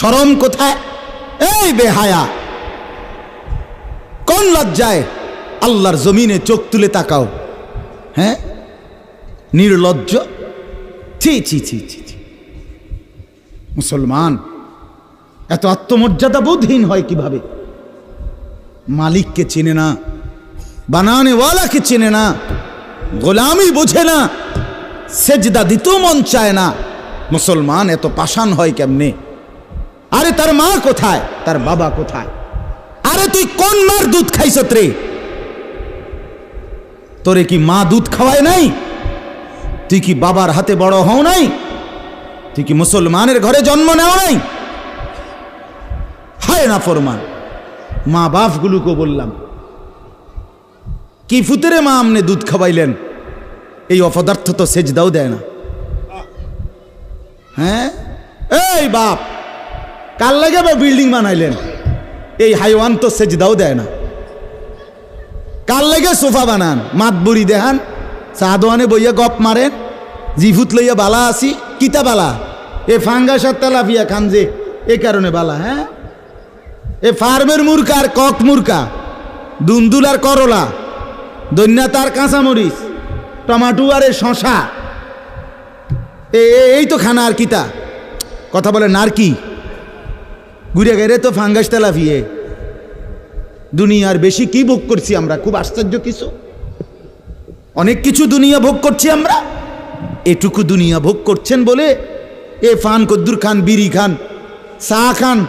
শরম কোথায়? এই বেহায়া, কোন লজ্জায় আল্লাহর জমিনে চোখ তুলে তাকাও? হ্যাঁ, নির্লজ্জ। ছি ছি ছি ছি ছি। মুসলমান এত আত্মমর্যাদা বোধহীন হয় কিভাবে? মালিককে চেনে না, বানানেওয়ালাকে চেনে না, গোলামি বোঝে না, সেজদা দিতেও মন চায় না। মুসলমান এত পাষাণ হয় কেমনে? আরে তার মা কোথায়, তার বাবা কোথায়? আরে তুই কোন মার দুধ খাইছত রে? তোরে কি মা দুধ খাওয়ায় নাই? তুই কি বাবার হাতে বড় হও নাই? তুই কি মুসলমানের ঘরে জন্ম নেও নাই? হায় না ফরমান। মা বাপগুলোকে বললাম, কি ফুতেরে মা আমনে দুধ খাওয়াইলেন? এই অপদার্থ তো সেজদাও দেয় না। হ্যাঁ, এই বাপ, কাল লাগে বিল্ডিং বানাইলেন? এই হাইওয়ান তো সেজদাও দেয় না। কাল লাগে সোফা বানান, মাতবুরি দেখান, সাদোয়ানে বইয়া গপ মারেন, জিফুত লইয়া বালা আসি। কিতা বালা? এ ফাঙ্গাস আর তেলাপিয়া খান যে, এ কারণে বালা। হ্যাঁ, এ ফার্মের মুরকা আর কক মুরকা, দুন্দুল আর করলা, দৈন্যাত আর কাঁচামরিচ, টমাটো আর এ শশা, এই তো খানা। আর কিতা কথা বলে? নারকি ঘুরে গেলে তো ফাঙ্গাস তেলাপিয়ে। দুনিয়ার বেশি কি ভোগ করছি আমরা? খুব আশ্চর্য কিছু, অনেক কিছু দুনিয়া ভোগ করছি আমরা। এটুকু দুনিয়া ভোগ করছেন বলে এ ফান কদ্দুর খান, বিড়ি খান, চা খান,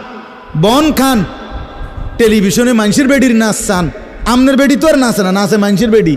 বন খান, টেলিভিশনে মানুষের বেডির নাচ চান। আমনের বেডি তো আর নাচে না, নাচে মানুষের বেডি।